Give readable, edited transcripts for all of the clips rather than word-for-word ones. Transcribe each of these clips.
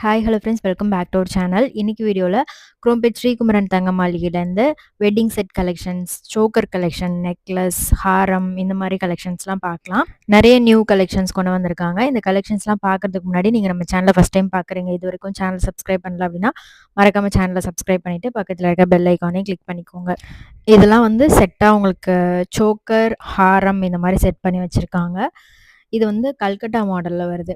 Hi hello friends, welcome back to our channel. இன்னைக்கு வீடியோவில் குரோம்பேட் ஸ்ரீகுமரன் தங்க மாளிகையிலேருந்து wedding set collections, choker collection, necklace, ஹாரம் இந்த மாதிரி கலெக்ஷன்ஸ்லாம் பார்க்கலாம். நிறைய நியூ கலெக்ஷன்ஸ் கொண்டு வந்திருக்காங்க. இந்த கலெக்ஷன்ஸ்லாம் பார்க்கறதுக்கு முன்னாடி நீங்கள் நம்ம சேனலை ஃபஸ்ட் டைம் பார்க்குறீங்க, இது வரைக்கும் சேனல் சப்ஸ்கிரைப் பண்ணல அப்படின்னா மறக்காம சேனலை சப்ஸ்கிரைப் பண்ணிவிட்டு பக்கத்தில் இருக்க பெல் ஐக்கானையும் கிளிக் பண்ணிக்கோங்க. இதெல்லாம் வந்து செட்டாக உங்களுக்கு சோக்கர், ஹாரம் இந்த மாதிரி செட் பண்ணி வச்சுருக்காங்க. இது வந்து கல்கட்டா மாடலில் வருது.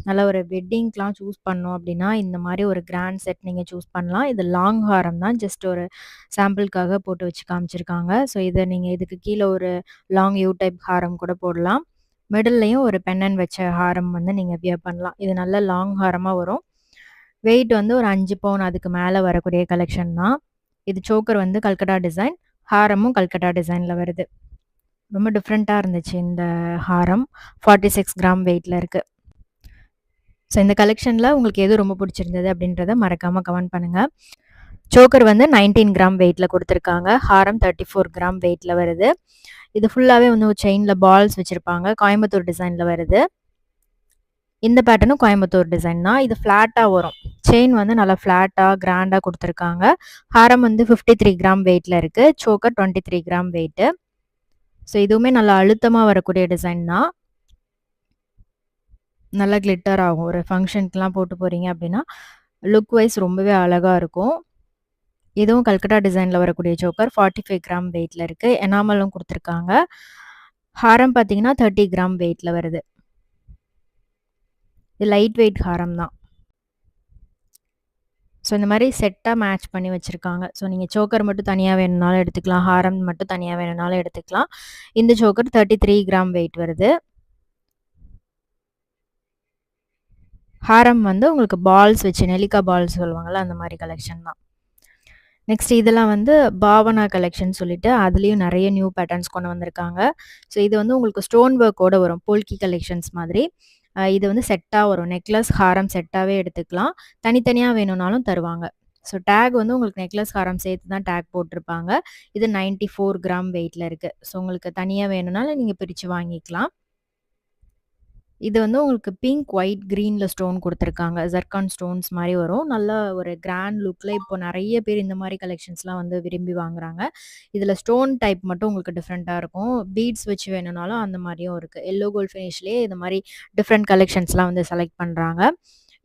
நல்ல ஒரு வெட்டிங்க்கெலாம் சூஸ் பண்ணோம் அப்படின்னா இந்த மாதிரி ஒரு கிராண்ட் செட் நீங்கள் சூஸ் பண்ணலாம். இது லாங் ஹாரம் தான், ஜஸ்ட் ஒரு சாம்பிளுக்காக போட்டு வச்சு காமிச்சிருக்காங்க. ஸோ இதை நீங்கள் இதுக்கு கீழே ஒரு லாங் யூ டைப் ஹாரம் கூட போடலாம். மிடில்லையும் ஒரு பெண்ணன் வச்ச ஹாரம் வந்து நீங்கள் வியர் பண்ணலாம். இது நல்ல லாங் ஹாரமாக வரும். வெயிட் வந்து ஒரு 5 பவுன் அதுக்கு மேலே வரக்கூடிய கலெக்ஷன் தான். இது சோக்கர் வந்து கல்கட்டா டிசைன், ஹாரமும் கல்கட்டா டிசைனில் வருது. ரொம்ப டிஃப்ரெண்ட்டாக இருந்துச்சு இந்த ஹாரம். 46 கிராம் வெயிட்டில் இருக்குது. ஸோ இந்த கலெக்ஷனில் உங்களுக்கு எது ரொம்ப பிடிச்சிருந்தது அப்படின்றத மறக்காமல் கமெண்ட் பண்ணுங்கள். சோக்கர் வந்து 19 கிராம் வெயிட்டில் கொடுத்துருக்காங்க. ஹாரம் 34 கிராம் வெயிட்டில் வருது. இது ஃபுல்லாகவே வந்து ஒரு செயினில் பால்ஸ் வச்சுருப்பாங்க. கோயம்புத்தூர் டிசைனில் வருது. இந்த பேட்டர்னும் கோயம்புத்தூர் டிசைன் தான். இது ஃப்ளாட்டாக வரும். செயின் வந்து நல்லா ஃப்ளாட்டாக கிராண்டாக கொடுத்துருக்காங்க. ஹாரம் வந்து 53 கிராம் வெயிட்டில் இருக்குது. Choker 23 gram weight. ஸோ இதுவுமே நல்லா அழுத்தமாக வரக்கூடிய டிசைன் தான். நல்லா கிளிட்டர் ஆகும். ஒரு ஃபங்க்ஷனுக்குலாம் போட்டு போகிறீங்க அப்படின்னா லுக் வைஸ் ரொம்பவே அழகாக இருக்கும். இதுவும் கல்கட்டா டிசைனில் வரக்கூடிய சோக்கர் 45 கிராம் வெயிட்டில் இருக்குது. எனாமலும் கொடுத்துருக்காங்க. ஹாரம் பார்த்தீங்கன்னா 30 கிராம் வெயிட்டில் வருது. இது லைட் வெயிட் ஹாரம் தான். ஸோ இந்த மாதிரி செட்டாக மேட்ச் பண்ணி வச்சுருக்காங்க. ஸோ நீங்கள் சோக்கர் மட்டும் தனியாக வேணும்னாலும் எடுத்துக்கலாம், ஹாரம் மட்டும் தனியாக வேணும்னாலும் எடுத்துக்கலாம். இந்த சோக்கர் 33 கிராம் வெயிட் வருது. ஹாரம் வந்து உங்களுக்கு பால்ஸ் வச்சு, நெல்லிக்காய் பால்ஸ் சொல்லுவாங்கள்ல, அந்த மாதிரி கலெக்ஷன் தான். நெக்ஸ்ட் இதெல்லாம் வந்து பாவனா கலெக்ஷன் சொல்லிட்டு அதுலேயும் நிறைய நியூ பேட்டர்ன்ஸ் கொண்டு வந்திருக்காங்க. ஸோ இது வந்து உங்களுக்கு ஸ்டோன் ஒர்க்கோடு வரும், போல்கி கலெக்ஷன்ஸ் மாதிரி. இது வந்து செட்டாக வரும். நெக்லஸ், ஹாரம் செட்டாகவே எடுத்துக்கலாம். தனித்தனியாக வேணும்னாலும் தருவாங்க. ஸோ டேக் வந்து உங்களுக்கு நெக்லஸ், ஹாரம் சேர்த்து தான் டேக் போட்டிருப்பாங்க. இது 94 கிராம் வெயிட்டில் இருக்குது. ஸோ உங்களுக்கு தனியாக வேணும்னாலும் நீங்கள் பிரித்து வாங்கிக்கலாம். இது வந்து உங்களுக்கு பிங்க், ஒயிட், க்ரீனில் ஸ்டோன் கொடுத்துருக்காங்க. ஜர்கான் ஸ்டோன்ஸ் மாதிரி வரும். நல்ல ஒரு கிராண்ட் லுக்கில் இப்போ நிறைய பேர் இந்த மாதிரி கலெக்ஷன்ஸ்லாம் வந்து விரும்பி வாங்குறாங்க. இதில் ஸ்டோன் டைப் மட்டும் உங்களுக்கு டிஃப்ரெண்ட்டாக இருக்கும். பீட்ஸ் வச்சு வேணும்னாலும் அந்த மாதிரியும் இருக்குது. எல்லோ கோல்ட் ஃபினிஷ்லேயே இந்த மாதிரி டிஃப்ரெண்ட் கலெக்ஷன்ஸ்லாம் வந்து செலக்ட் பண்ணுறாங்க.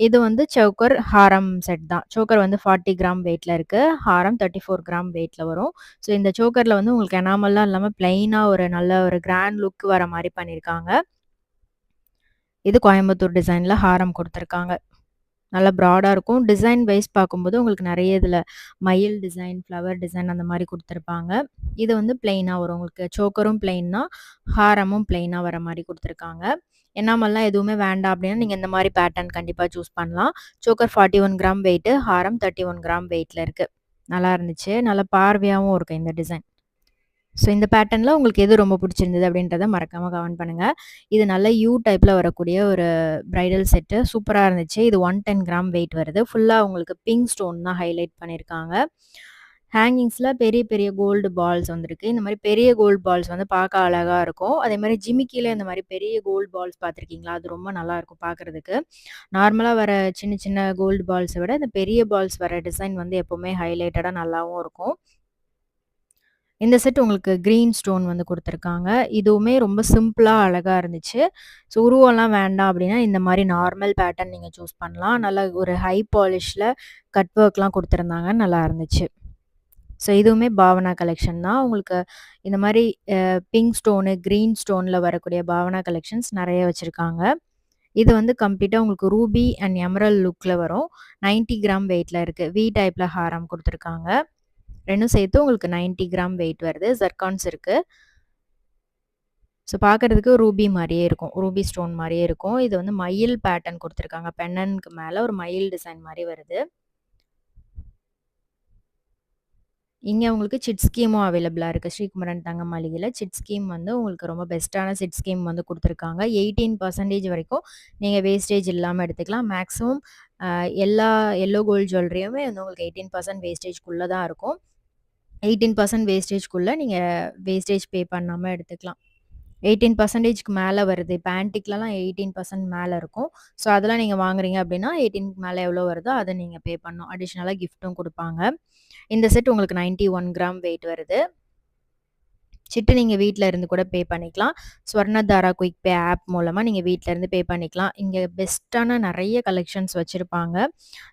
இது வந்து சோக்கர் ஹாரம் செட் தான். சோக்கர் வந்து 40 கிராம் வெயிட்டில் இருக்குது. ஹாரம் 34 கிராம் வெயிட்டில் வரும். ஸோ இந்த சோக்கரில் வந்து உங்களுக்கு எனாமல்லாம் இல்லாமல் பிளெயினாக ஒரு நல்ல ஒரு கிராண்ட் லுக் வர மாதிரி பண்ணியிருக்காங்க. இது கோயம்புத்தூர் டிசைனில் ஹாரம் கொடுத்துருக்காங்க. நல்லா ப்ராடாக இருக்கும். டிசைன் வைஸ் பார்க்கும்போது உங்களுக்கு நிறைய இதில் மயில் டிசைன், ஃப்ளவர் டிசைன் அந்த மாதிரி கொடுத்துருப்பாங்க. இது வந்து பிளெயினாக வரும். உங்களுக்கு சோக்கரும் பிளெயின்னா, ஹாரமும் பிளெயினாக வர மாதிரி கொடுத்துருக்காங்க. என்னாமெல்லாம் எதுவுமே வேண்டாம் அப்படின்னா நீங்கள் இந்த மாதிரி பேட்டர்ன் கண்டிப்பாக சூஸ் பண்ணலாம். சோக்கர் 41 கிராம் வெயிட்டு, ஹாரம் 31 கிராம் வெயிட்டில் இருக்குது. நல்லா இருந்துச்சு. நல்லா பார்வையாகவும் இருக்குது இந்த டிசைன். ஸோ இந்த பேட்டர்னில் உங்களுக்கு எது ரொம்ப பிடிச்சிருந்தது அப்படின்றத மறக்காமல் கமெண்ட் பண்ணுங்கள். இது நல்ல யூ டைப்பில் வரக்கூடிய ஒரு ப்ரைடல் செட்டு சூப்பராக இருந்துச்சு. இது 110 கிராம் வெயிட் வருது. ஃபுல்லாக உங்களுக்கு பிங்க் ஸ்டோன் தான் ஹைலைட் பண்ணியிருக்காங்க. ஹேங்கிங்ஸில் பெரிய பெரிய கோல்டு பால்ஸ் வந்துருக்கு. இந்த மாதிரி பெரிய கோல்டு பால்ஸ் வந்து பார்க்க அழகாக இருக்கும். அதே மாதிரி ஜிமிக்கியில் இந்த மாதிரி பெரிய கோல்டு பால்ஸ் பார்த்துருக்கீங்களா? அது ரொம்ப நல்லாயிருக்கும் பார்க்குறதுக்கு. நார்மலாக வர சின்ன சின்ன கோல்டு பால்ஸை விட இந்த பெரிய பால்ஸ் வர டிசைன் வந்து எப்போவுமே ஹைலைட்டடாக நல்லாவும் இருக்கும். இந்த செட் உங்களுக்கு க்ரீன் ஸ்டோன் வந்து கொடுத்துருக்காங்க. இதுவுமே ரொம்ப சிம்பிளாக அழகாக இருந்துச்சு. ஸோ உருவம்லாம் வேண்டாம் அப்படின்னா இந்த மாதிரி நார்மல் பேட்டர்ன் நீங்கள் சூஸ் பண்ணலாம். நல்லா ஒரு ஹை பாலிஷில் கட் ஒர்க்லாம் கொடுத்துருந்தாங்க, நல்லா இருந்துச்சு. ஸோ இதுவுமே பாவனா கலெக்ஷன் தான். உங்களுக்கு இந்த மாதிரி பிங்க் ஸ்டோனு, க்ரீன் ஸ்டோனில் வரக்கூடிய பாவனா கலெக்ஷன்ஸ் நிறைய வச்சுருக்காங்க. இது வந்து கம்ப்ளீட்டாக உங்களுக்கு ரூபி அண்ட் எமரல் லுக்கில் வரும். 90 கிராம் வெயிட்டில் இருக்குது. வி டைப்பில் ஹாரம் கொடுத்துருக்காங்க. ரெண்டும் சேர்த்து உங்களுக்கு 90 கிராம் வெயிட் வருது. ஜர்கான்ஸ் இருக்குது. ஸோ பார்க்குறதுக்கு ரூபி மாதிரியே இருக்கும். ரூபி ஸ்டோன் மாதிரியே இருக்கும். இது வந்து மயில் பேட்டர்ன் கொடுத்துருக்காங்க. பெண்ணனுக்கு மேலே ஒரு மயில் டிசைன் மாதிரி வருது. இங்கே உங்களுக்கு சிட் ஸ்கீமும் அவைலபிளாக இருக்குது. ஸ்ரீகுமரன் தங்க மாளிகையில் சிட் ஸ்கீம் வந்து உங்களுக்கு ரொம்ப பெஸ்ட்டான சிட் ஸ்கீம் வந்து கொடுத்துருக்காங்க. 18% வரைக்கும் நீங்கள் வேஸ்டேஜ் இல்லாமல் எடுத்துக்கலாம். மேக்ஸிமம் எல்லா எல்லோ கோல்டு ஜுவல்லரியுமே வந்து உங்களுக்கு 18% வேஸ்டேஜ்குள்ளே தான் இருக்கும். 18% வேஸ்டேஜ்குள்ளே நீங்கள் வேஸ்டேஜ் பே பண்ணாமல் எடுத்துக்கலாம். 18%க்கு மேல வருது. இப்ப ஆன்டிக்லலாம் 18% மேல இருக்கும். ஸோ அதெல்லாம் நீங்க வாங்குறீங்க அப்டின்னா, 18க்கு மேல எவ்வளோ வருதோ அத நீங்க பே பண்ணணும். அடிஷனலா கிஃப்ட்டும் குடுப்பாங்க. இந்த செட் உங்களுக்கு 91 கிராம் வெயிட் வருது. சிட்டு நீங்க வீட்ல இருந்து கூட பே பண்ணிக்கலாம். ஸ்வர்ணதாரா குயிக் பே ஆப் மூலமா நீங்க வீட்ல இருந்து பே பண்ணிக்கலாம். இங்க பெஸ்ட்டான நெறைய கலெக்ஷன்ஸ் வச்சிருப்பாங்க.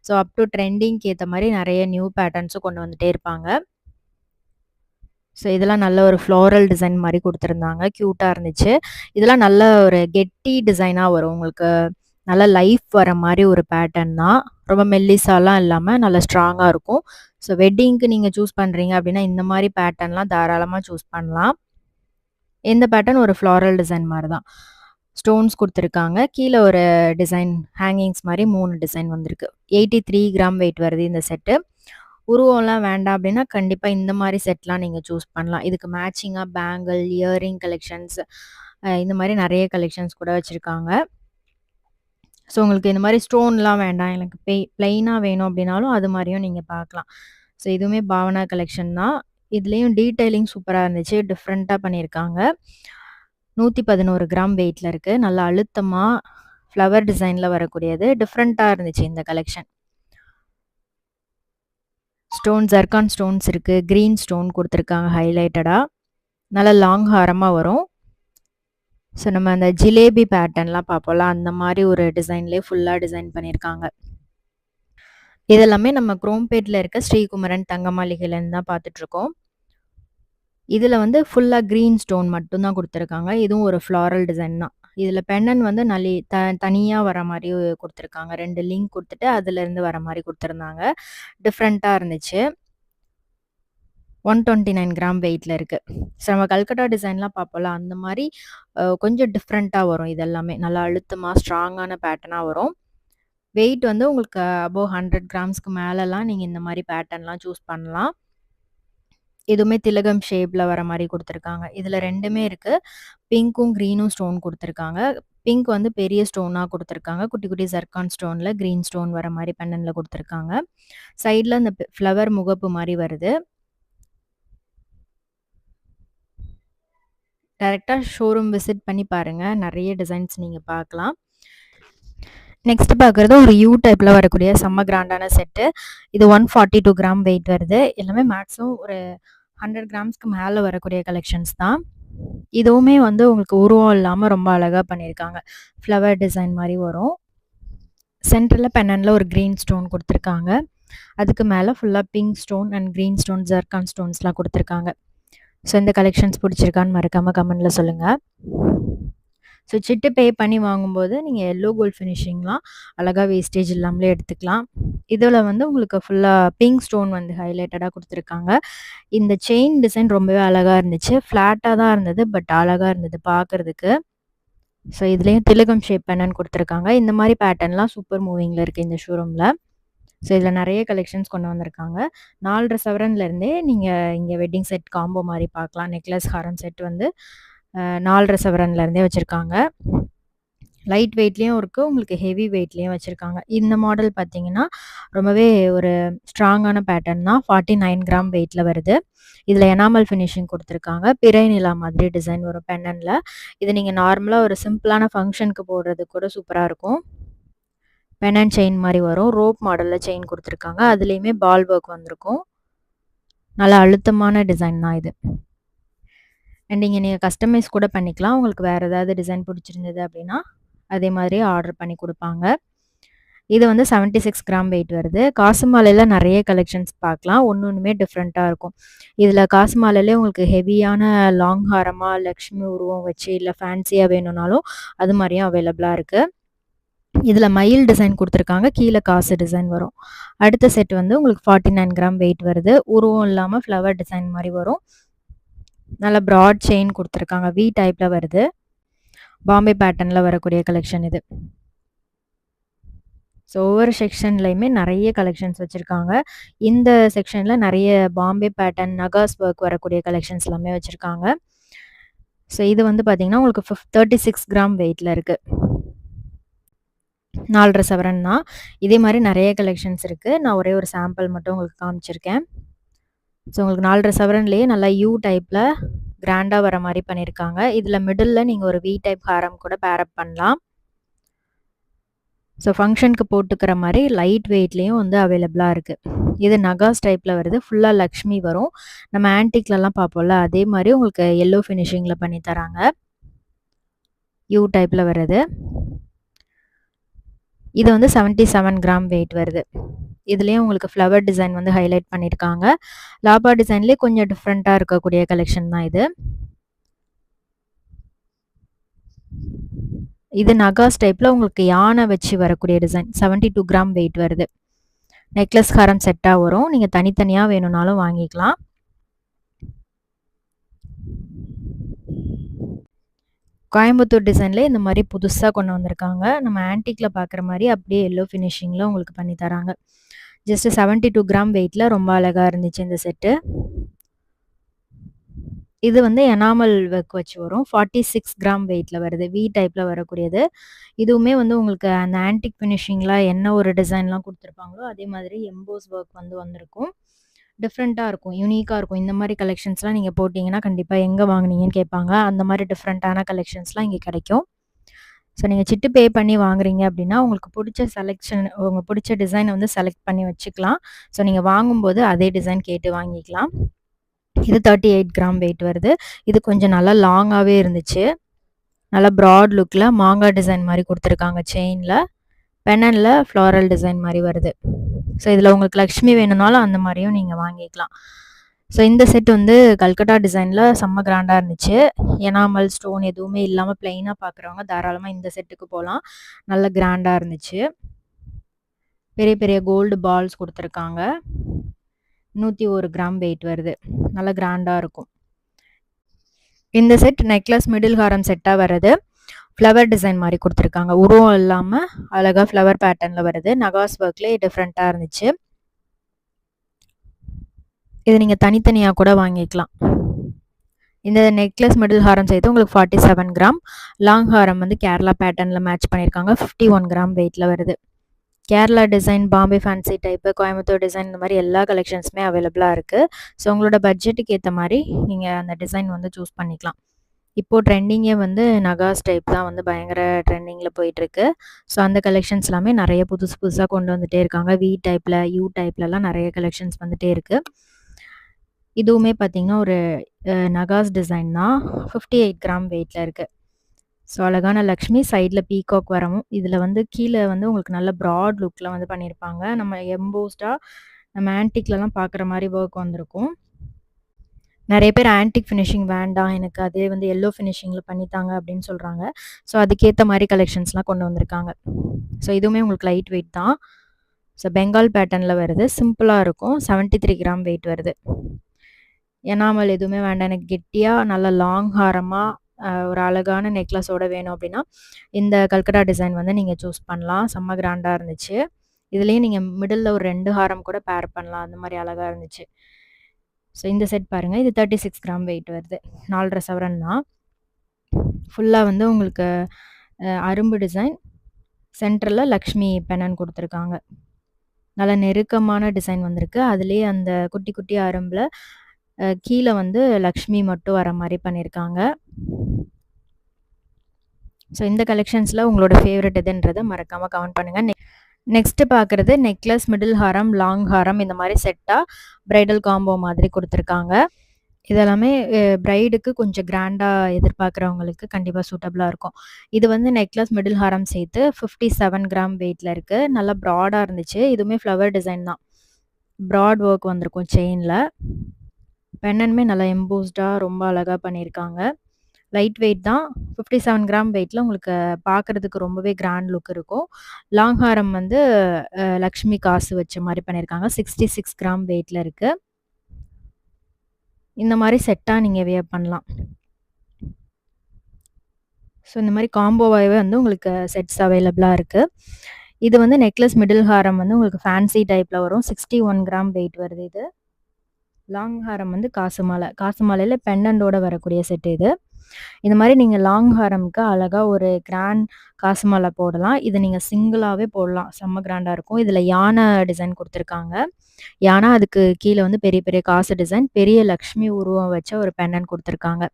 ஸோ அப் டூ ட்ரெண்டிங்க்கு ஏத்த மாரி நெறைய நியூ பேட்டர்ன்ஸும் கொண்டு வந்துட்டே இருப்பாங்க. ஸோ இதெல்லாம் நல்ல ஒரு ஃப்ளோரல் டிசைன் மாரி குடுத்துருந்தாங்க. கியூட்டா இருந்துச்சு. இதெல்லாம் நல்ல ஒரு கெட்டி டிசைனா வரும். உங்களுக்கு நல்ல லைஃப் வர மாரி ஒரு பேட்டர்ன் தான். ரொம்ப மெல்லிசாலாம் இல்லாம நல்ல ஸ்ட்ராங்கா இருக்கும். ஸோ வெட்டிங்க்கு நீங்க சூஸ் பண்றீங்க அப்டின்னா, இந்த மாரி பேட்டர்ன்லாம் தாராளமா சூஸ் பண்ணலாம். இந்த பேட்டர்ன் ஒரு ஃப்ளாரல் டிசைன் மாரி தான். ஸ்டோன்ஸ் குடுத்துருக்காங்க. கீழ ஒரு டிசைன் ஹேங்கிங்ஸ் மாரி 3 டிசைன் வந்திருக்கு. 83 கிராம் வெயிட் வருது இந்த செட்டு. உருவம்லாம் வேண்டாம் அப்டின்னா, கண்டிப்பா இந்த மாரி செட்லாம் நீங்க சூஸ் பண்ணலாம். இதுக்கு மேட்சிங்கா பேங்கிள், இயரிங் கலெக்ஷன்ஸ் இந்த மாரி நெறைய கலெக்ஷன்ஸ் கூட வச்சிருக்காங்க. ஸோ உங்களுக்கு இந்த மாரி ஸ்டோன்லாம் வேண்டாம். எனக்கு பிளெயினா வேணும் அப்டின்னாலும், அது மாரியும் நீங்க பார்க்கலாம். ஸோ இதுவுமே பாவனா கலெக்ஷன் தான். இதுலயும் டீட்டெயிலிங் சூப்பரா இருந்துச்சு. டிஃப்ரெண்ட்டா பண்ணியிருக்காங்க. 111 கிராம் வெயிட்ல இருக்கு. நல்லா அழுத்தமா ஃப்ளவர் டிசைன்ல வரக்கூடியது. டிஃப்ரெண்ட்டா இருந்துச்சு இந்த கலெக்ஷன். ஸ்டோன் ஜர்கான் ஸ்டோன்ஸ் இருக்கு. கிரீன் ஸ்டோன் குடுத்துருக்காங்க ஹைலைட்டடா. நல்ல லாங் ஹாரமா வரும். ஸோ நம்ம அந்த ஜிலேபி பேட்டர்ன்லாம் பார்ப்போம்ல, அந்த மாரி ஒரு டிசைன்லயே ஃபுல்லா டிசைன் பண்ணியிருக்காங்க. இதெல்லாமே நம்ம குரோம்பேட்ல இருக்க ஸ்ரீகுமரன் தங்க மாளிகையிலேருந்து தான் பார்த்துட்ருக்கோம். இதுல வந்து ஃபுல்லா கிரீன் ஸ்டோன் மட்டும் தான் குடுத்துருக்காங்க. இதுவும் ஒரு ஃப்ளாரல் டிசைன் தான். இதுல பெண்டன் வந்து தனியா வர மாரி குடுத்துருக்காங்க. 2 லிங்க் குடுத்துட்டு அதுலருந்து வர மாரி குடுத்துருந்தாங்க. டிஃப்ரெண்ட்டா இருந்துச்சு. 129 கிராம் வெயிட்ல இருக்கு. ஸோ நம்ம கல்கட்டா டிசைன்லாம் பார்ப்போம்ல, அந்த மாரி கொஞ்சம் டிஃப்ரெண்ட்டா வரும் இதெல்லாமே. நல்லா அழுத்தமா, ஸ்ட்ராங்கான பேட்டர்னா வரும். வெயிட் வந்து உங்களுக்கு அபோவ் 100 கிராம்ஸ்க்கு மேலலாம் நீங்க இந்த மாரி பேட்டர்ன்லாம் சூஸ் பண்ணலாம். இதுவுமே திலகம் ஷேப்ல வர மாரி குடுத்துருக்காங்க. இதுல 2மே இருக்கு. பிங்க்கும், கிரீனும் ஸ்டோன் குடுத்துருக்காங்க. பிங்க் வந்து பெரிய ஸ்டோனா குடுத்துருக்காங்க. குட்டி, குட்டி ஜர்கான் ஸ்டோன்ல கிரீன் ஸ்டோன் வர மாரி பெண்டன்ட்ல குடுத்துருக்காங்க. சைட்ல அந்த ஃப்ளவர் முகப்பு மாரி வருது. டைரக்ட்டா ஷோரூம் விசிட் பண்ணி பாருங்க. நெறைய டிசைன்ஸ் நீங்க பார்க்கலாம். நெக்ஸ்ட் பார்க்குறது ஒரு யூ டைப்ல வரக்கூடிய செம்ம கிராண்டான செட்டு. இது 142 கிராம் வெயிட் வருது. எல்லாமே மேக்ஸிமம் ஒரு 100 கிராம்ஸ்க்கு மேல வரக்கூடிய கலெக்ஷன்ஸ் தான். இதுவுமே வந்து உங்களுக்கு உருவம் இல்லாம ரொம்ப அழகா பண்ணியிருக்காங்க. ஃப்ளவர் டிசைன் மாரி வரும். சென்டர்ல பெண்டன்ட்ல ஒரு கிரீன் ஸ்டோன் குடுத்துருக்காங்க. அதுக்கு மேல ஃபுல்லா pink stone and green stone, zircon ஸ்டோன்ஸ்லாம் குடுத்துருக்காங்க. ஸோ இந்த கலெக்ஷன்ஸ் பிடிச்சிருக்கான்னு மறக்காம கமெண்ட்ல சொல்லுங்க. ஸோ சிட்டு பே பண்ணி வாங்கும்போது நீங்க எல்லோ கோல்ட் ஃபினிஷிங்லாம் அழகா வேஸ்டேஜ் இல்லாமலே எடுத்துக்கலாம். இதுல வந்து உங்களுக்கு ஃபுல்லா பிங்க் ஸ்டோன் வந்து ஹைலைட்டடா குடுத்துருக்காங்க. இந்த செயின் டிசைன் ரொம்பவே அழகா இருந்துச்சு. ஃப்ளாட்டா தான் இருந்தது. பட் அழகா இருந்தது பார்க்கறதுக்கு. ஸோ இதுலயும் திலகம் ஷேப் பெண்டன்ட் குடுத்துருக்காங்க. இந்த மாரி பேட்டர்ன்லாம் சூப்பர் மூவிங்ல இருக்கு இந்த ஷோரூம்ல. ஸோ இதுல நெறைய கலெக்ஷன்ஸ் கொண்டு வந்திருக்காங்க. 4.5 சவரன்ல இருந்தே நீங்க இங்க வெட்டிங் செட் காம்போ மாரி பார்க்கலாம். நெக்லஸ், ஹாரம் செட் வந்து 4.5 சவரன்ல இருந்தே வச்சிருக்காங்க. லைட் வெயிட்லயும் இருக்கு. உங்களுக்கு ஹெவி வெயிட்லயும் வச்சிருக்காங்க. இந்த மாடல் பார்த்தீங்கன்னா, ரொம்பவே ஒரு ஸ்ட்ராங்கான பேட்டர்ன் தான். 49 கிராம் வெயிட்ல வருது. இதுல எனாமல் ஃபினிஷிங் குடுத்துருக்காங்க. பிறை நிலா மாதிரி டிசைன் வரும் பெண்டன்ட்ல. இது நீங்க நார்மலா ஒரு சிம்பிளான ஃபங்ஷனுக்கு போடுறதுக்கு கூட சூப்பரா இருக்கும். பெண்டன்ட் செயின் மாரி வரும். ரோப் மாடல்ல செயின் குடுத்துருக்காங்க. அதுலயுமே பால் ஒர்க் வந்திருக்கும். நல்லா அழுத்தமான டிசைன் தான் இது. அண்ட் நீங்க கஸ்டமைஸ் கூட பண்ணிக்கலாம். உங்களுக்கு வேற ஏதாவது டிசைன் பிடிச்சிருந்தது அப்படின்னா, அதே மாதிரி ஆர்டர் பண்ணி குடுப்பாங்க. இது வந்து 76 கிராம் வெயிட் வருது. காசு மாலையில நெறைய கலெக்ஷன்ஸ் பார்க்கலாம். ஒண்ணுமே டிஃப்ரெண்ட்டா இருக்கும். இதுல காசு மாலையிலே உங்களுக்கு ஹெவியான லாங் ஹாரமா, லக்ஷ்மி உருவம் வச்சு, இல்ல ஃபேன்சியா வேணும்னாலும் அது மாரியும் அவைலபிளா இருக்கு. இதுல மயில் டிசைன் குடுத்துருக்காங்க. கீழ காசு டிசைன் வரும். அடுத்த செட் வந்து உங்களுக்கு 49 கிராம் வெயிட் வருது. உருவம் இல்லாம ஃப்ளவர் டிசைன் மாரி வரும். நல்ல பிராட் செயின் குடுத்துருக்காங்க. வி டைப்ல வருது. பாம்பே பேட்டர்ன்ல வரக்கூடிய கலெக்ஷன் இது. ஸோ ஒவ்வொரு செக்ஷன்லயுமே நெறைய கலெக்ஷன்ஸ் வச்சிருக்காங்க. இந்த செக்ஷன்ல நெறைய பாம்பே பேட்டர்ன், நகாஸ் ஒர்க் வரக்கூடிய கலெக்ஷன்ஸ் எல்லாமே வச்சிருக்காங்க. ஸோ இது வந்து பார்த்தீங்கன்னா, உங்களுக்கு 36 கிராம் வெயிட்ல இருக்கு. 4.5 சவரன் தான். இதே மாரி நெறைய கலெக்ஷன்ஸ் இருக்கு. நான் ஒரே ஒரு சாம்பிள் மட்டும் உங்களுக்கு காமிச்சிருக்கேன். ஸோ உங்களுக்கு 4.5 சவரன்லேயே நல்லா யூ டைப்ல கிராண்டா வர மாரி பண்ணியிருக்காங்க. இதுல மிடில்ல நீங்க ஒரு வி டைப் ஹாரம் கூட பேர் அப் பண்ணலாம். ஸோ ஃபங்க்ஷனுக்கு போட்டுக்கிற மாரி லைட் வெயிட்லயும் வந்து அவைலபிளா இருக்கு. இது நகாஸ் டைப்ல வருது. ஃபுல்லா லக்ஷ்மி வரும். நம்ம ஆன்டிக்லலாம் பார்ப்போம்ல, அதே மாரி உங்களுக்கு எல்லோ ஃபினிஷிங்ல பண்ணி தராங்க. யூ டைப்ல வருது. இது வந்து 77 கிராம் வெயிட் வருது. இதுலயும் உங்களுக்கு ஃப்ளவர் டிசைன் வந்து ஹைலைட் பண்ணியிருக்காங்க. லாபா டிசைன்லேயே கொஞ்சம் டிஃப்ரெண்ட்டாக இருக்கக்கூடிய கலெக்ஷன் தான் இது. இது நகாஸ் டைப்ல உங்களுக்கு யானை வச்சு வரக்கூடிய டிசைன். 72 கிராம் வெயிட் வருது. நெக்லஸ் ஹாரம் செட்டாக வரும். நீங்கள் தனித்தனியாக வேணும்னாலும் வாங்கிக்கலாம். கோயம்புத்தூர் டிசைன்ல இந்த மாதிரி புதுசாக கொண்டு வந்திருக்காங்க. நம்ம ஆன்டிக்ல பார்க்குற மாதிரி அப்படியே எல்லோ ஃபினிஷிங்கில் உங்களுக்கு பண்ணி தராங்க. ஜஸ்ட் 72 கிராம் வெயிட்டில் ரொம்ப அழகாக இருந்துச்சு இந்த செட்டு. இது வந்து எனாமல் ஒர்க் வச்சு வரும். 46 கிராம் வெயிட்டில் வருது. வி டைப்பில் வரக்கூடியது. இதுவுமே வந்து உங்களுக்கு அந்த ஆன்டிக் ஃபினிஷிங்கில் என்ன ஒரு டிசைன்லாம் கொடுத்துருப்பாங்களோ அதே மாதிரி எம்போஸ் ஒர்க் வந்து வந்திருக்கும். டிஃப்ரெண்ட்டாக இருக்கும், யூனிக்காக இருக்கும். இந்த மாதிரி கலெக்ஷன்ஸ்லாம் நீங்கள் போட்டிங்கன்னா கண்டிப்பாக எங்கே வாங்குனீங்கன்னு கேட்பாங்க. அந்த மாதிரி டிஃப்ரெண்ட்டான கலெக்ஷன்ஸ்லாம் இங்கே கிடைக்கும். ஸோ நீங்கள் சிட்டு பே பண்ணி வாங்குறீங்க அப்படின்னா உங்களுக்கு பிடிச்ச செலெக்ஷன், உங்களுக்கு பிடிச்ச டிசைனை வந்து செலக்ட் பண்ணி வச்சுக்கலாம். ஸோ நீங்கள் வாங்கும்போது அதே டிசைன் கேட்டு வாங்கிக்கலாம். இது 38 கிராம் வெயிட் வருது. இது கொஞ்சம் நல்லா லாங்காகவே இருந்துச்சு. நல்லா ப்ராட் லுக்கில் மாங்காய் டிசைன் மாதிரி கொடுத்துருக்காங்க. செயினில் பெனனில் ஃப்ளாரல் டிசைன் மாதிரி வருது. ஸோ இதில் உங்களுக்கு லக்ஷ்மி வேணும்னாலும் அந்த மாதிரியும் நீங்கள் வாங்கிக்கலாம். ஸோ இந்த செட் வந்து கல்கட்டா டிசைனில் செம்ம கிராண்டாக இருந்துச்சு. எனாமல் ஸ்டோன் எதுவுமே இல்லாமல் பிளெயினாக பார்க்குறவங்க தாராளமாக இந்த செட்டுக்கு போகலாம். நல்ல கிராண்டாக இருந்துச்சு. பெரிய பெரிய கோல்டு பால்ஸ் கொடுத்துருக்காங்க. 101 கிராம் வெயிட் வருது. நல்ல கிராண்டாக இருக்கும். இந்த செட் நெக்லஸ் மிடில் ஹாரம் செட்டாக வருது. ஃப்ளவர் டிசைன் மாதிரி கொடுத்துருக்காங்க. உருவம் இல்லாமல் அழகாக ஃப்ளவர் பேட்டர்னில் வருது. நகாஸ் ஒர்க்லேயே டிஃப்ரெண்ட்டாக இருந்துச்சு. இது நீங்கள் தனித்தனியாக கூட வாங்கிக்கலாம். இந்த நெக்லஸ் மிடில் ஹாரம் சேர்த்து உங்களுக்கு 47 கிராம். லாங் ஹாரம் வந்து கேரளா பேட்டர்னில் மேட்ச் பண்ணியிருக்காங்க. 51 கிராம் வெயிட்டில் வருது. Kerala design, Bombay fancy type, Coimbatore design, இந்த மாதிரி எல்லா கலெக்ஷன்ஸுமே அவைலபிளாக இருக்குது. ஸோ உங்களோட பட்ஜெட்டுக்கு ஏற்ற மாதிரி நீங்கள் அந்த டிசைன் வந்து சூஸ் பண்ணிக்கலாம். இப்போது ட்ரெண்டிங்கே வந்து நகாஸ் டைப் தான் வந்து பயங்கர ட்ரெண்டிங்கில் போயிட்டுருக்கு. ஸோ அந்த கலெக்ஷன்ஸ் எல்லாமே நிறைய புதுசு புதுசாக கொண்டு வந்துகிட்டே இருக்காங்க. வி டைப்பில், யூ டைப்லலாம் நிறைய கலெக்ஷன்ஸ் வந்துகிட்டே இருக்குது. இதுவுமே பார்த்திங்கன்னா ஒரு நகாஸ் டிசைன் தான். 58 கிராம் வெயிட்டில் இருக்குது. ஸோ அழகான லக்ஷ்மி, சைடில் பீகாக் வரவும், இதில் வந்து கீழே வந்து உங்களுக்கு நல்ல ப்ராட் லுக்கில் வந்து பண்ணியிருப்பாங்க. நம்ம எம்போஸ்டாக நம்ம ஆன்டிக்லலாம் பார்க்குற மாதிரி ஒர்க் வந்திருக்கும். நிறைய பேர் ஆன்டிக் ஃபினிஷிங் வேண்டாம், எனக்கு அதே வந்து எல்லோ ஃபினிஷிங்கில் பண்ணித்தாங்க அப்படின்னு சொல்கிறாங்க. ஸோ அதுக்கேற்ற மாதிரி கலெக்ஷன்ஸ்லாம் கொண்டு வந்திருக்காங்க. ஸோ இதுவுமே உங்களுக்கு லைட் வெயிட் தான். ஸோ பெங்கால் பேட்டர்னில் வருது. சிம்பிளாக இருக்கும். 73 கிராம் வெயிட் வருது. எனாமல் எதுவுமே வேண்டாம், எனக்கு கெட்டியாக நல்ல லாங் ஹாரமாக ஒரு அழகான நெக்லஸோட வேணும் அப்படின்னா இந்த கல்கட்டா டிசைன் வந்து நீங்கள் சூஸ் பண்ணலாம். செம்ம கிராண்டாக இருந்துச்சு. இதுலேயும் நீங்கள் மிடில் ஒரு 2 ஹாரம் கூட பேர் பண்ணலாம். அந்த மாதிரி அழகாக இருந்துச்சு. ஸோ இந்த செட் பாருங்கள். இது 36 கிராம் வெயிட் வருது. 4.5 சவரன் தான். ஃபுல்லாக வந்து உங்களுக்கு அரும்பு டிசைன், சென்டரில் லக்ஷ்மி பெனன் கொடுத்துருக்காங்க. நல்ல நெருக்கமான டிசைன் வந்திருக்கு. அதுலேயே அந்த குட்டி குட்டி அரும்பில் கீழே வந்து லக்ஷ்மி மட்டும் வர மாதிரி பண்ணியிருக்காங்க. ஸோ இந்த கலெக்ஷன்ஸில் உங்களோட ஃபேவரட் எதுன்றதை மறக்காமல் கமெண்ட் பண்ணுங்கள். நெக்ஸ்ட்டு பார்க்குறது நெக்லஸ் மிடில் ஹாரம், லாங் ஹாரம், இந்த மாதிரி செட்டாக ப்ரைடல் காம்போ மாதிரி கொடுத்துருக்காங்க. இதெல்லாமே ப்ரைடுக்கு கொஞ்சம் கிராண்டாக எதிர்பார்க்குறவங்களுக்கு கண்டிப்பாக சூட்டபுளாக இருக்கும். இது வந்து நெக்லஸ் மிடில் ஹாரம் சேர்த்து 57 கிராம் வெயிட்டில் இருக்குது. நல்லா ப்ராடாக இருந்துச்சு. இதுவுமே ஃப்ளவர் டிசைன் தான். ப்ராட் ஒர்க் வந்திருக்கும் செயினில். பென்னனுமே நல்லா எம்போஸ்டாக ரொம்ப அழகாக பண்ணியிருக்காங்க. லைட் வெயிட் தான். 57 கிராம் வெயிட்டில் உங்களுக்கு பார்க்குறதுக்கு ரொம்பவே கிராண்ட் லுக் இருக்கும். லாங் ஹாரம் வந்து லக்ஷ்மி காசு வச்ச மாதிரி பண்ணியிருக்காங்க. 66 கிராம் வெயிட்டில் இருக்குது. இந்த மாதிரி செட்டாக நீங்கள் வியர் பண்ணலாம். ஸோ இந்த மாதிரி காம்போவாகவே வந்து உங்களுக்கு செட்ஸ் அவைலபிளாக இருக்குது. இது வந்து நெக்லஸ் மிடில் ஹாரம் வந்து உங்களுக்கு ஃபேன்சி டைப்பில் வரும். 61 கிராம் வெயிட் வருது. இது லாங் ஹாரம் வந்து காசு மாலை. காசு மாலையில் பெண்டண்டோட வரக்கூடிய செட் இது. இந்த மாதிரி நீங்கள் லாங் ஹாரம்க்கு அழகாக ஒரு கிராண்ட் காசு மாலை போடலாம். இதை நீங்கள் சிங்கிளாகவே போடலாம், செம்ம கிராண்டாக இருக்கும். இதில் யானை டிசைன் கொடுத்துருக்காங்க. யானை அதுக்கு கீழே வந்து பெரிய பெரிய காசு டிசைன், பெரிய லக்ஷ்மி உருவம் வச்ச ஒரு பெண்டன் கொடுத்துருக்காங்க.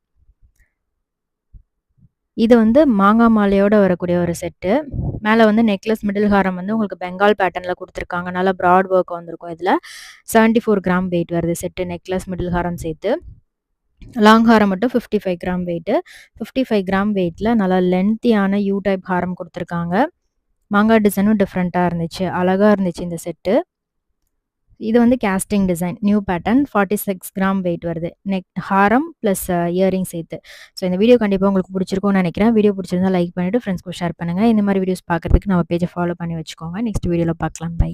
இது வந்து மாங்காய் மாலையோட வரக்கூடிய ஒரு செட்டு. மேலே வந்து நெக்லஸ் மிடில் ஹாரம் வந்து உங்களுக்கு பெங்கால் பேட்டர்னில் கொடுத்துருக்காங்க. நல்லா ப்ராட் ஒர்க் வந்திருக்கும். இதில் 74 கிராம் வெயிட் வருது செட்டு, நெக்லஸ் மிடில் ஹாரம் சேர்த்து. லாங் ஹாரம் மட்டும் 55 கிராம் வெயிட்டு. 55 கிராம் வெயிட்டில் நல்லா லென்த்தியான யூ டைப் ஹாரம் கொடுத்துருக்காங்க. மாங்காய் டிசைனும் டிஃப்ரெண்ட்டாக இருந்துச்சு, அழகாக இருந்துச்சு இந்த செட்டு. இது வந்து casting design, new pattern, 46 gram wait வருது. நெக் ஹாரம் ப்ளஸ் இயரிங் சேர்த்து. ஸோ இந்த வீடியோ கண்டிப்பாக உங்களுக்கு பிடிச்சிருக்கும்னு நினைக்கிறேன். வீடியோ பிடிச்சிருந்தா லைக் பண்ணிவிட்டு ஃப்ரெண்ட்ஸ்க்கு ஷேர் பண்ணுங்கள். இந்த மாதிரி வீடியோஸ் பார்க்குறதுக்கு நம்ம பேஜை ஃபாலோ பண்ணி வச்சுக்கோங்க. நெக்ஸ்ட் வீடியோவில் பார்க்கலாம். பை.